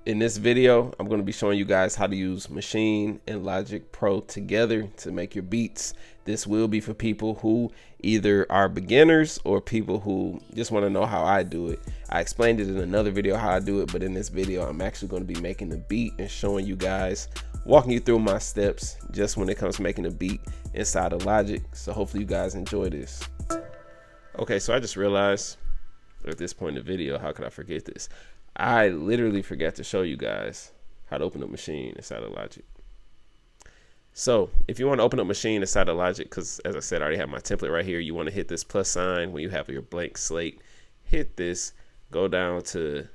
In this video, I'm going to be showing you guys how to use Maschine and Logic Pro together to make your beats. This will be for people who either are beginners or people who just want to know how I do it. I explained it in another video how I do it, but in this video, I'm actually going to be making the beat and showing you guys, walking you through my steps just when it comes to making a beat inside of Logic. So hopefully you guys enjoy this. Okay, so I just realized at this point in the video, how could I forget this? I literally forgot to show you guys how to open up Maschine inside of Logic. So if you want to open up Maschine inside of Logic, because as I said, I already have my template right here, you want to hit this plus sign when you have your blank slate. Hit this, go down to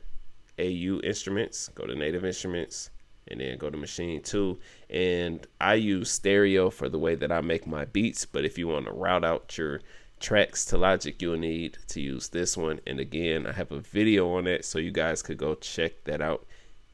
AU Instruments, go to Native Instruments, and then go to Maschine 2. And I use stereo for the way that I make my beats, but if you want to route out your tracks to Logic, you'll need to use this one. And again, I have a video on that, so you guys could go check that out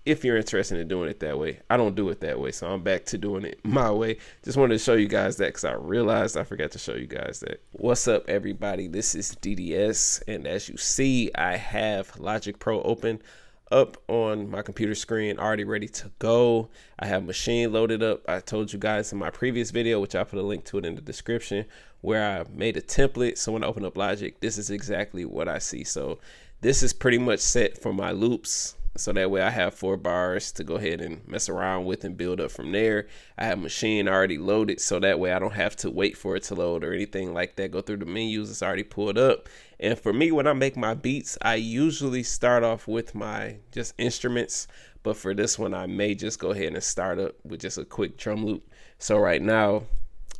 if you're interested in doing it that way. I don't do it that way, so I'm back to doing it my way. Just wanted to show you guys that because I realized I forgot to show you guys that. What's up, everybody? This is DDS, and as you see, I have Logic Pro open up on my computer screen, already ready to go. I have Maschine loaded up. I told you guys in my previous video, which I put a link to it in the description, where I made a template. So when I open up Logic, this is exactly what I see. So this is pretty much set for my loops. So that way I have 4 bars to go ahead and mess around with and build up from there. I have Maschine already loaded, so that way I don't have to wait for it to load or anything like that. Go through the menus, it's already pulled up. And for me, when I make my beats, I usually start off with my just instruments. But for this one, I may just go ahead and start up with just a quick drum loop. So right now,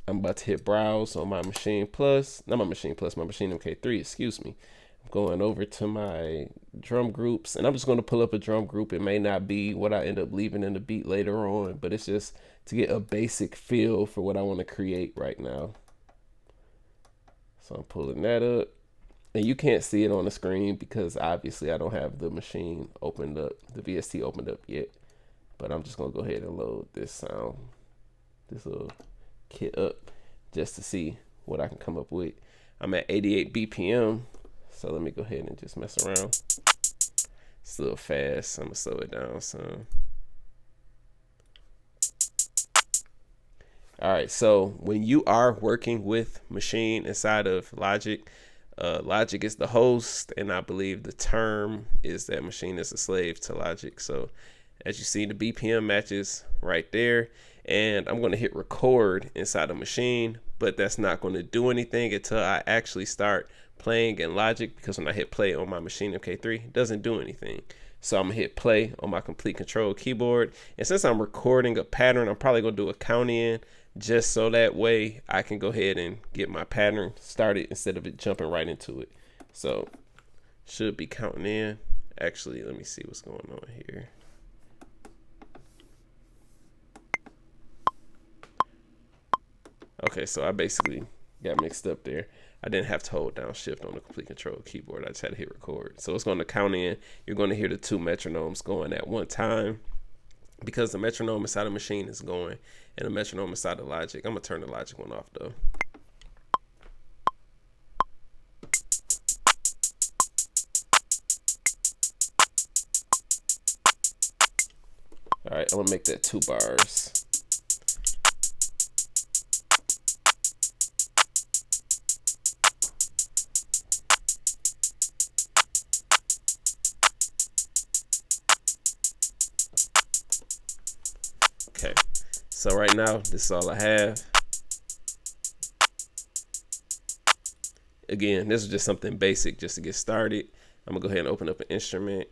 I'm about to hit browse on my Maschine Plus, not my Maschine Plus, my Maschine MK3, excuse me. I'm going over to my drum groups, and I'm just going to pull up a drum group. It may not be what I end up leaving in the beat later on, but it's just to get a basic feel for what I want to create right now. So I'm pulling that up, and you can't see it on the screen because obviously I don't have the Maschine opened up, the VST opened up yet. But I'm just going to go ahead and load this sound, this little kit up, just to see what I can come up with. I'm at 88 BPM. So let me go ahead and just mess around. It's a little fast. I'm gonna slow it down some. All right, so when you are working with Maschine inside of Logic, Logic is the host, and I believe the term is that Maschine is a slave to Logic. So as you see, the BPM matches right there, and I'm gonna hit record inside of Maschine, but that's not gonna do anything until I actually start playing in Logic, because when I hit play on my Maschine MK3, it doesn't do anything. So I'm gonna hit play on my complete control keyboard, and since I'm recording a pattern, I'm probably gonna do a count in, just so that way I can go ahead and get my pattern started instead of it jumping right into it. So should be counting in. Actually, let me see what's going on here. Okay, so I basically got mixed up there. I didn't have to hold down shift on the complete control keyboard. I just had to hit record. So it's going to count in. You're going to hear the 2 metronomes going at one time, because the metronome inside of Maschine is going and the metronome inside of Logic. I'm going to turn the Logic one off though. All right, I'm going to make that 2 bars. Okay, so right now, this is all I have. Again, this is just something basic just to get started. I'm gonna go ahead and open up an instrument.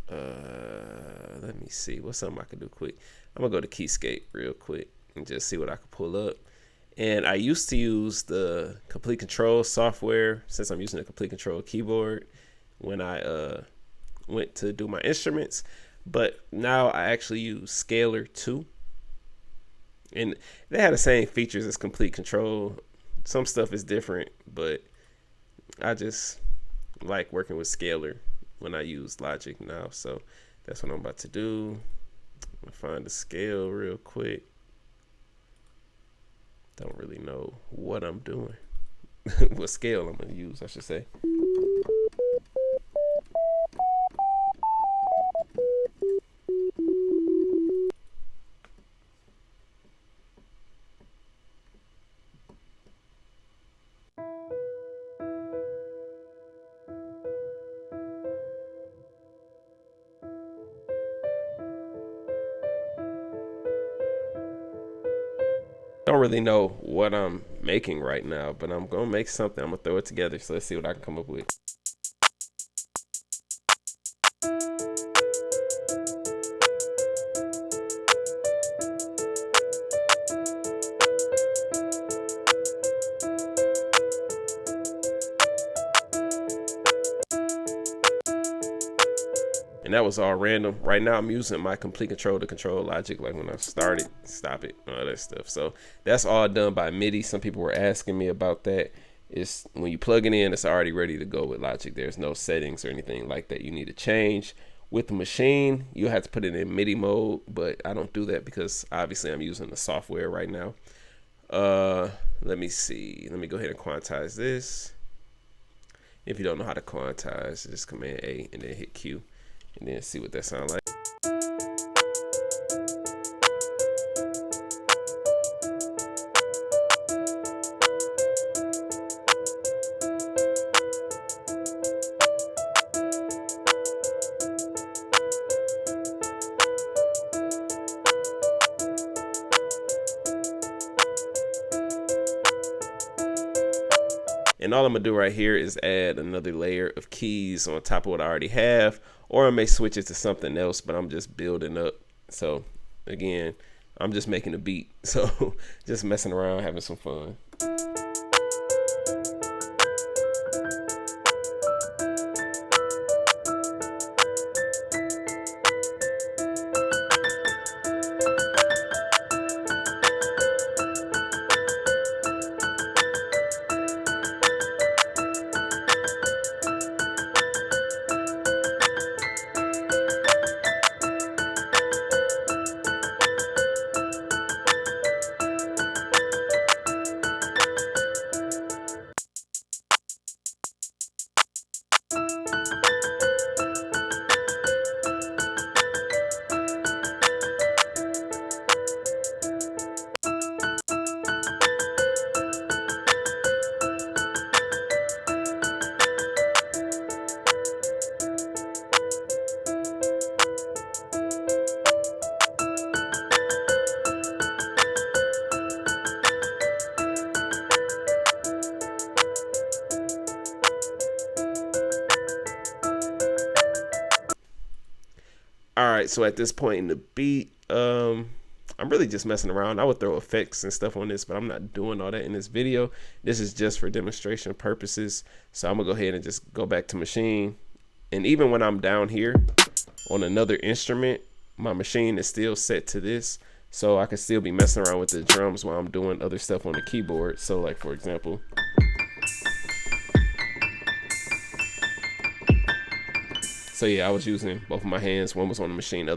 Let me see, what's something I can do quick. I'm gonna go to Keyscape real quick and just see what I can pull up. And I used to use the Complete Control software, since I'm using the Complete Control keyboard when I went to do my instruments. But now I actually use Scalar 2. And they have the same features as Complete Control. Some stuff is different, but I just like working with Scalar when I use Logic now. So that's what I'm about to do. I'm gonna find the scale real quick. Don't really know what I'm doing. What scale I'm gonna use, I should say. don't really know what I'm making right now, but I'm gonna make something. I'm gonna throw it together. So let's see what I can come up with. And that was all random. Right now I'm using my complete control to control Logic, like when I started, stop it, all that stuff. So that's all done by MIDI. Some people were asking me about that. It's when you plug it in, it's already ready to go with Logic. There's no settings or anything like that you need to change. With the Maschine, you have to put it in MIDI mode, but I don't do that because obviously I'm using the software right now. Let me see. Let me go ahead and quantize this. If you don't know how to quantize, just Command A and then hit Q. And then see what that sounds like. And all I'm gonna do right here is add another layer of keys on top of what I already have, or I may switch it to something else, but I'm just building up. So again, I'm just making a beat. So just messing around, having some fun. All right, so at this point in the beat, I'm really just messing around. I would throw effects and stuff on this, but I'm not doing all that in this video. This is just for demonstration purposes. So I'm gonna go ahead and just go back to Maschine. And even when I'm down here on another instrument, my Maschine is still set to this. So I can still be messing around with the drums while I'm doing other stuff on the keyboard. So like, for example, so yeah, I was using both of my hands. One was on the Maschine, the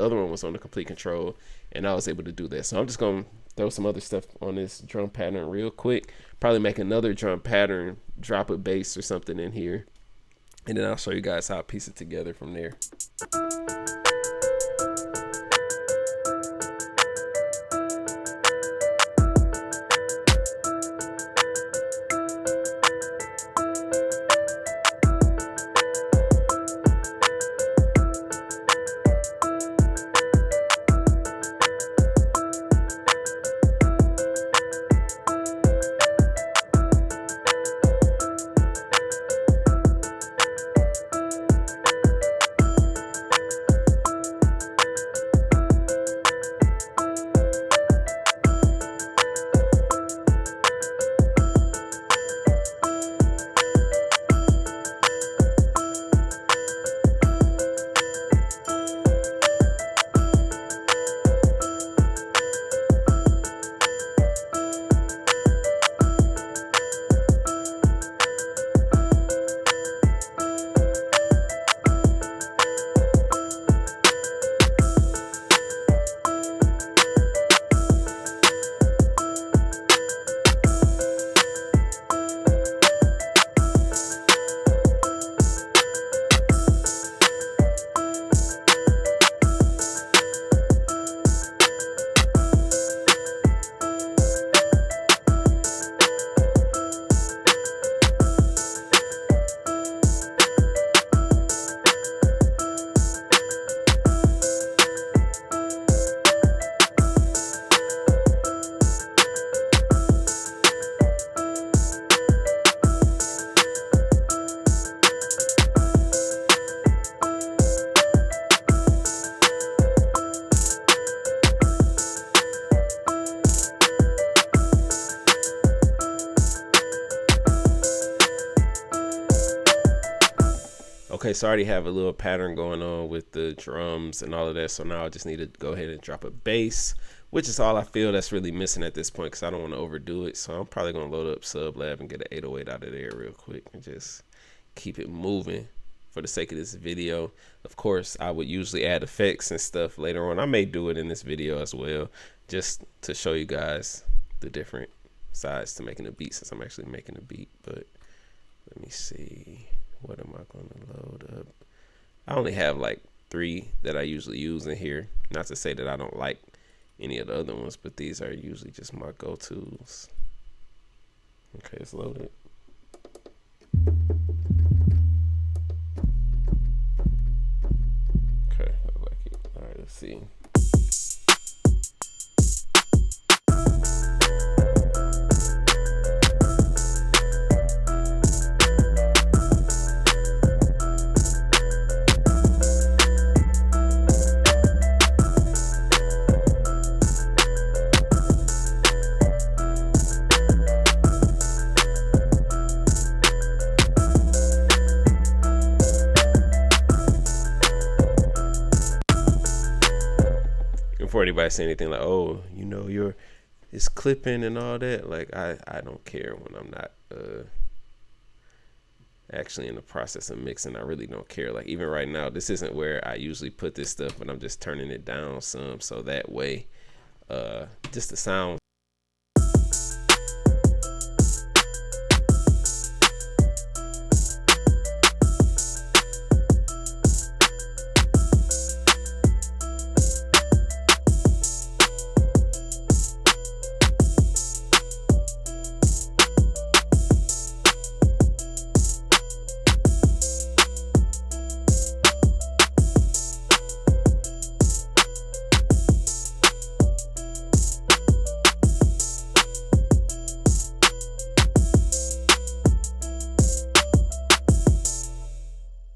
other one was on the complete control, and I was able to do that. So I'm just gonna throw some other stuff on this drum pattern real quick. Probably make another drum pattern, drop a bass or something in here, and then I'll show you guys how I piece it together from there. Okay, so I already have a little pattern going on with the drums and all of that. So now I just need to go ahead and drop a bass, which is all I feel that's really missing at this point because I don't want to overdo it. So I'm probably going to load up Sublab and get an 808 out of there real quick and just keep it moving for the sake of this video. Of course, I would usually add effects and stuff later on. I may do it in this video as well, just to show you guys the different sides to making a beat, since I'm actually making a beat. But let me see. What am I going to load up? I only have like 3 that I usually use in here. Not to say that I don't like any of the other ones, but these are usually just my go-tos. Okay, it's loaded. Okay, I like it. All right, let's see. Before anybody say anything like, oh, you know, it's clipping and all that, like I don't care when I'm not actually in the process of mixing. I really don't care. Like even right now, this isn't where I usually put this stuff, but I'm just turning it down some so that way just the sound.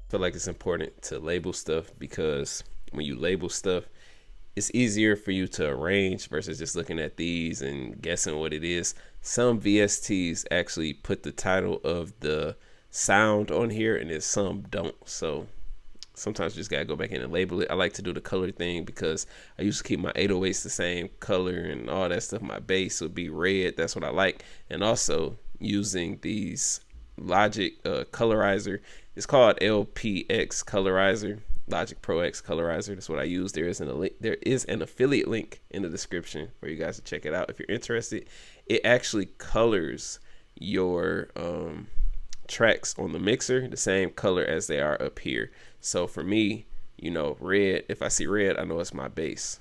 Feel like it's important to label stuff because when you label stuff, it's easier for you to arrange versus just looking at these and guessing what it is. Some VSTs actually put the title of the sound on here and then some don't. So sometimes you just gotta go back in and label it. I like to do the color thing because I used to keep my 808s the same color and all that stuff. My bass would be red. That's what I like. And also using these Logic colorizer. It's called LPX colorizer, Logic Pro X colorizer. That's what I use. There is an affiliate link in the description for you guys to check it out if you're interested. It actually colors your tracks on the mixer the same color as they are up here. So for me, you know, red, if I see red, I know it's my bass.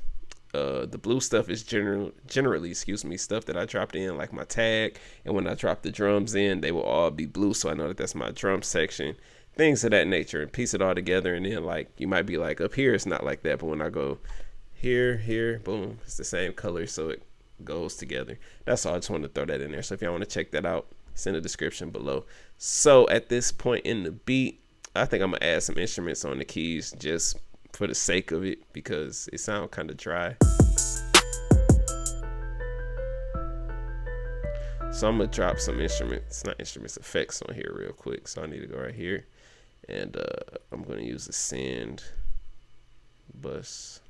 The blue stuff is generally, stuff that I dropped in, like my tag, and when I drop the drums in, they will all be blue, so I know that that's my drum section, things of that nature, and piece it all together. And then like you might be like, up here it's not like that, but when I go here, boom, it's the same color, so it goes together. That's all. I just wanted to throw that in there. So if y'all want to check that out, it's in the description below. So at this point in the beat, I think I'm gonna add some instruments on the keys just for the sake of it because it sounds kind of dry. So I'm gonna drop some effects on here real quick. So I need to go right here and I'm gonna use the send bus.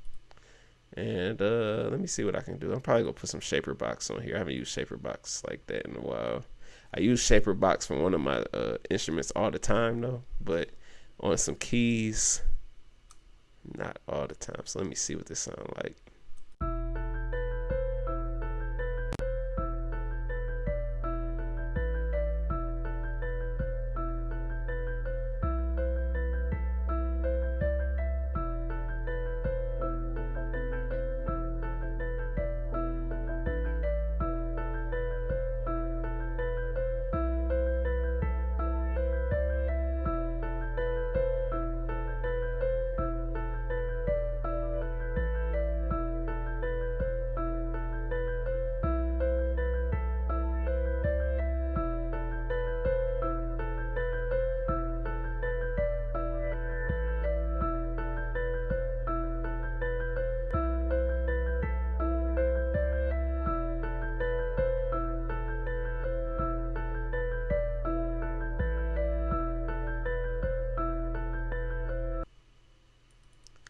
And let me see what I can do. I'm probably gonna put some shaper box on here. I haven't used shaper box like that in a while. I use shaper box for one of my instruments all the time though, but on some keys, not all the time. So let me see what this sounds like.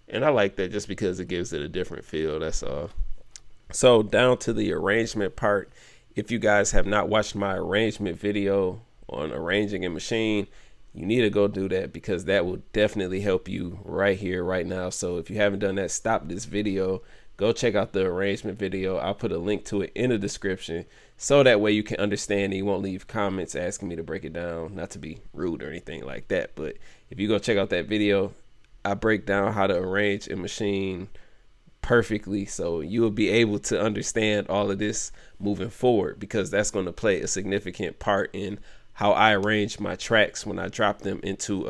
And I like that just because it gives it a different feel. That's all. So down to the arrangement part. If you guys have not watched my arrangement video on arranging in Maschine, you need to go do that because that will definitely help you right here, right now. So if you haven't done that, stop this video. Go check out the arrangement video. I'll put a link to it in the description so that way you can understand and you won't leave comments asking me to break it down. Not to be rude or anything like that, but if you go check out that video, I break down how to arrange in Maschine perfectly, so you will be able to understand all of this moving forward, because that's going to play a significant part in how I arrange my tracks when I drop them into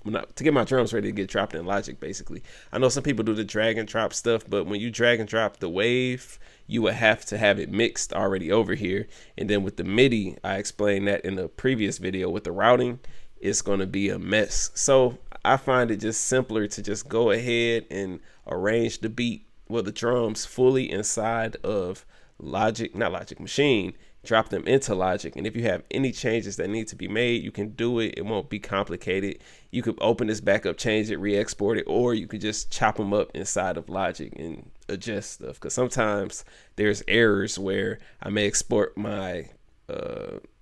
to get my drums ready to get dropped in Logic. Basically, I know some people do the drag and drop stuff, but when you drag and drop the wave, you would have to have it mixed already over here, and then with the MIDI, I explained that in the previous video with the routing, it's going to be a mess. So I find it just simpler to just go ahead and arrange the beat, well, the drums fully inside of Maschine, drop them into Logic. And if you have any changes that need to be made, you can do it. It won't be complicated. You could open this back up, change it, re-export it, or you could just chop them up inside of Logic and adjust stuff. Because sometimes there's errors where I may export my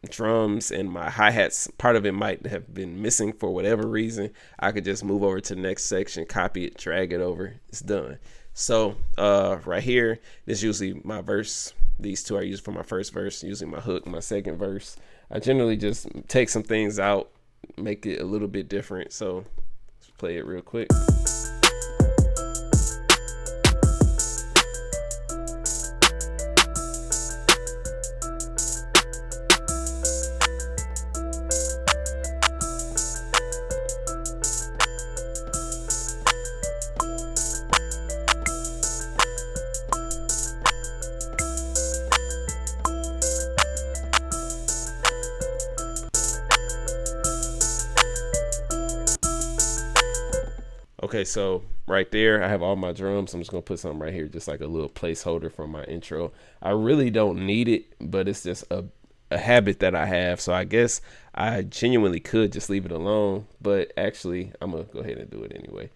drums and my hi-hats, part of it might have been missing for whatever reason. I could just move over to the next section, copy it, drag it over, it's done. So right here, this is usually my verse. These two I use for my first verse, using my hook, my second verse. I generally just take some things out, make it a little bit different. So let's play it real quick. Okay, so right there, I have all my drums. I'm just gonna put something right here, just like a little placeholder for my intro. I really don't need it, but it's just a habit that I have. So I guess I genuinely could just leave it alone, but actually I'm gonna go ahead and do it anyway.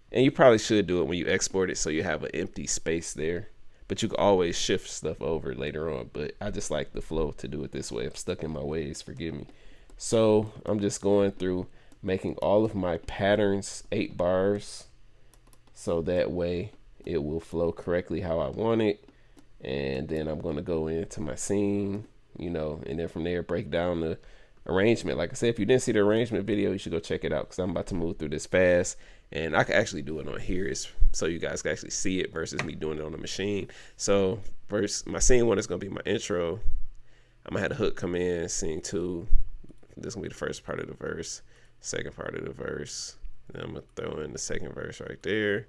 And you probably should do it when you export it so you have an empty space there. But you can always shift stuff over later on. But I just like the flow to do it this way. I'm stuck in my ways, forgive me. So I'm just going through making all of my patterns 8 bars, so that way it will flow correctly how I want it. And then I'm going to go into my scene, and then from there break down the arrangement. Like I said, if you didn't see the arrangement video, you should go check it out, because I'm about to move through this fast, and I can actually do it on here so you guys can actually see it versus me doing it on the Maschine. So first, my scene 1 is going to be my intro. I'm going to have the hook come in, scene 2. This is going to be the first part of the verse. Second part of the verse. Then I'm gonna throw in the second verse right there.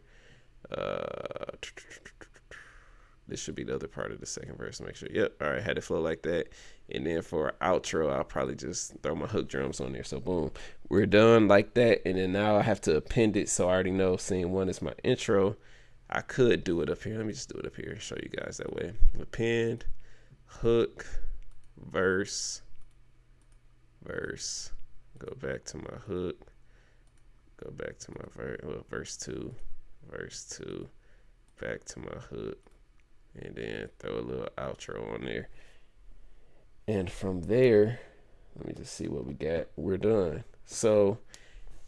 This should be the other part of the second verse to make sure. Yep. All right. Had it flow like that. And then for our outro, I'll probably just throw my hook drums on there. So boom, we're done like that. And then now I have to append it. So I already know scene 1 is my intro. I could do it up here. Let me just do it up here. Show you guys that way. Append, hook, verse. Go back to my hook, go back to my verse 2, back to my hook, and then throw a little outro on there. And from there, let me just see what we got. We're done. So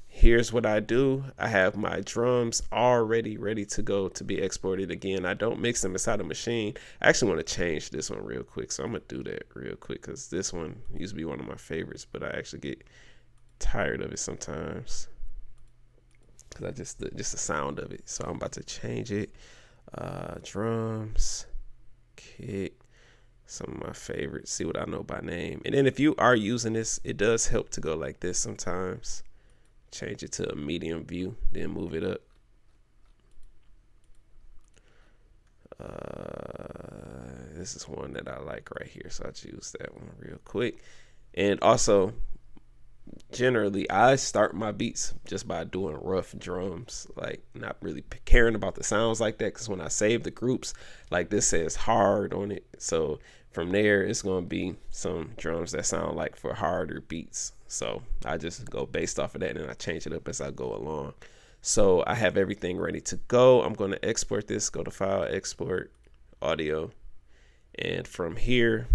here's what I do. I have my drums already ready to go to be exported. Again, I don't mix them inside a Maschine. I actually want to change this one real quick, so I'm gonna do that real quick, because this one used to be one of my favorites, but I actually get tired of it sometimes because I just the sound of it. So I'm about to change it. Drums, kick, some of my favorites. See what I know by name. And then if you are using this, it does help to go like this sometimes. Change it to a medium view, then move it up. This is one that I like right here, so I choose that one real quick. And also, generally, I start my beats just by doing rough drums, like not really caring about the sounds like that, because when I save the groups, like this says hard on it. So from there, it's going to be some drums that sound like for harder beats. So I just go based off of that, and I change it up as I go along. So I have everything ready to go. I'm going to export this, go to File, Export, Audio. And from here,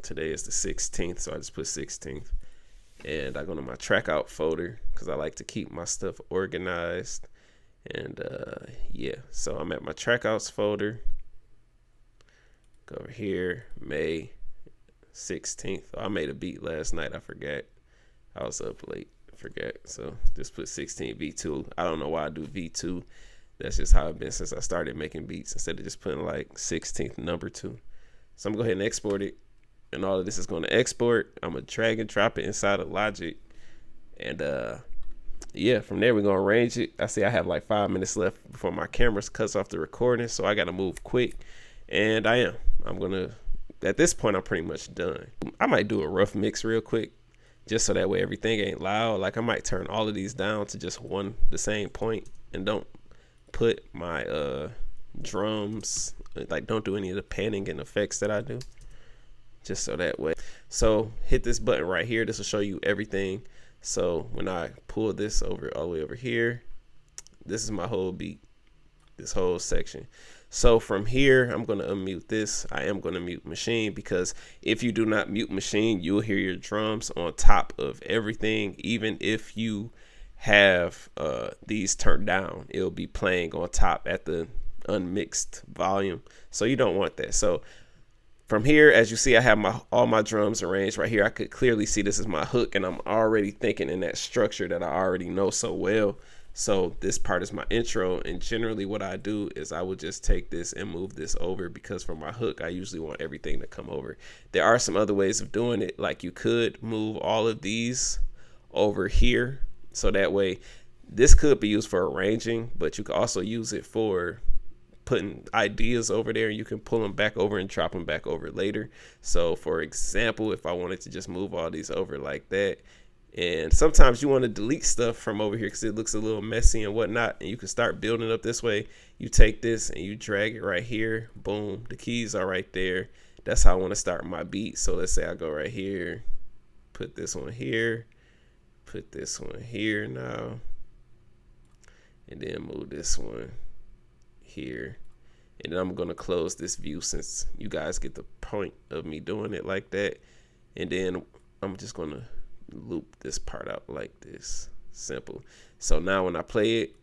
today is the 16th, so I just put 16th. And I go to my track out folder because I like to keep my stuff organized. And yeah, so I'm at my track outs folder. Go over here, May 16th. Oh, I made a beat last night. I forgot. I was up late. I forgot. So just put 16 V2. I don't know why I do V2. That's just how it's been since I started making beats instead of just putting like 16th number 2. So I'm going to go ahead and export it. And all of this is going to export. I'm going to drag and drop it inside of Logic. And yeah, from there we're going to arrange it. I see I have like 5 minutes left before my camera cuts off the recording. So I got to move quick. And I'm going to, at this point, I'm pretty much done. I might do a rough mix real quick, just so that way everything ain't loud. Like I might turn all of these down to just the same point, and don't put my drums, like don't do any of the panning and effects that I do, just so that way. So hit this button right here. This will show you everything. So when I pull this over all the way over here, this is my whole beat, this whole section. So from here, I'm going to unmute this. I am going to mute Maschine, because if you do not mute Maschine, you'll hear your drums on top of everything. Even if you have these turned down, it'll be playing on top at the unmixed volume. So you don't want that. So from here, as you see, I have all my drums arranged right here. I could clearly see this is my hook, and I'm already thinking in that structure that I already know so well. So this part is my intro, and generally what I do is I would just take this and move this over, because for my hook I usually want everything to come over. There are some other ways of doing it, like you could move all of these over here, so that way this could be used for arranging, but you could also use it for putting ideas over there. You can pull them back over and drop them back over later. So for example, if I wanted to just move all these over like that, and sometimes you want to delete stuff from over here because it looks a little messy and whatnot, and you can start building up this way. You take this and you drag it right here. Boom, the keys are right there. That's how I want to start my beat. So let's say I go right here, put this one here, put this one here now, and then move this one here. And then I'm going to close this view since you guys get the point of me doing it like that. And then I'm just going to loop this part out like this. Simple. So now when I play it,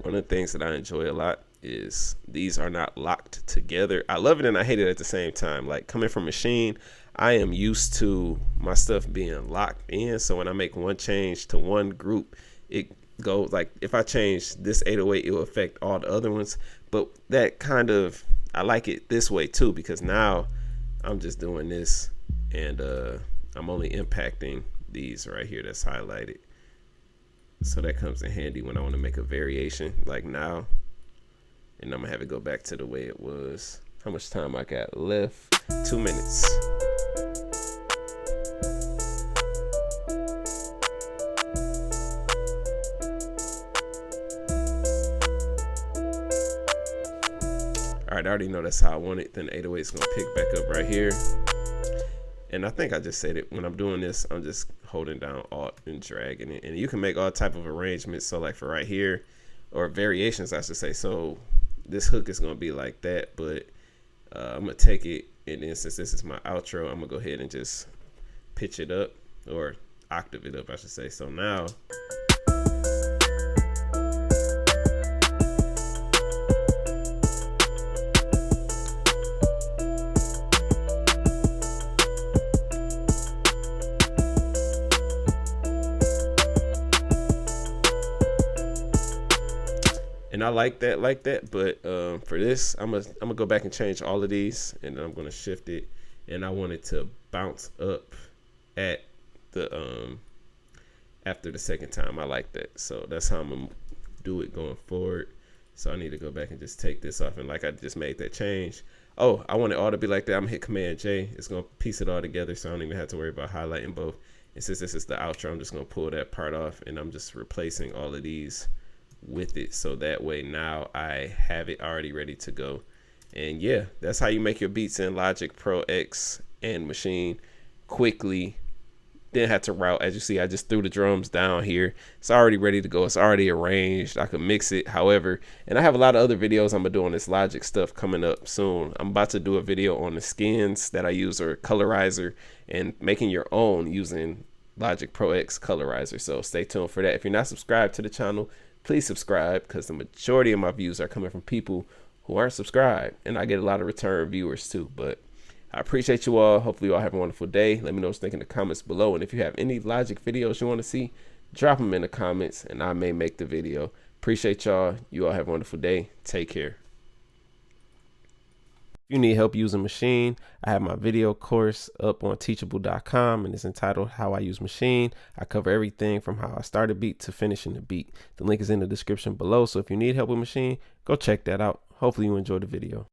one of the things that I enjoy a lot is these are not locked together. I love it and I hate it at the same time. Like coming from Maschine, I am used to my stuff being locked in. So when I make one change to one group, it goes like, if I change this 808, it will affect all the other ones. But that kind of, I like it this way too, because now I'm just doing this and I'm only impacting these right here that's highlighted. So that comes in handy when I want to make a variation like now. And I'm gonna have it go back to the way it was. How much time I got left? 2 minutes. All right, I already know that's how I want it. Then 808 is gonna pick back up right here. And I think I just said it, when I'm doing this, I'm just holding down Alt and dragging it. And you can make all type of arrangements. So like for right here, or variations, I should say. So this hook is going to be like that, but I'm gonna take it, and then since this is my outro, I'm gonna go ahead and just pitch it up, or octave it up, I should say. So now, and I like that, but for this, I'm gonna go back and change all of these, and then I'm gonna shift it, and I want it to bounce up at the after the second time. I like that, so that's how I'm gonna do it going forward. So I need to go back and just take this off, and like I just made that change. Oh, I want it all to be like that. I'm gonna hit Command J. It's gonna piece it all together, so I don't even have to worry about highlighting both. And since this is the outro, I'm just gonna pull that part off, and I'm just replacing all of these with it, so that way now I have it already ready to go. And yeah, that's how you make your beats in Logic Pro X and Maschine quickly. Didn't have to route. As you see, I just threw the drums down here. It's already ready to go. It's already arranged. I could mix it however, and I have a lot of other videos I'm gonna do on this Logic stuff coming up soon. I'm about to do a video on the skins that I use, or colorizer, and making your own using Logic Pro X colorizer. So stay tuned for that. If you're not subscribed to the channel, please subscribe, because the majority of my views are coming from people who aren't subscribed, and I get a lot of return viewers too. But I appreciate you all. Hopefully you all have a wonderful day. Let me know what you think in the comments below, and if you have any Logic videos you want to see, drop them in the comments and I may make the video. Appreciate y'all. You all have a wonderful day. Take care. If you need help using Maschine, I have my video course up on teachable.com, and it's entitled How I Use Maschine. I cover everything from how I start a beat to finishing the beat. The link is in the description below, so if you need help with Maschine, go check that out. Hopefully you enjoyed the video.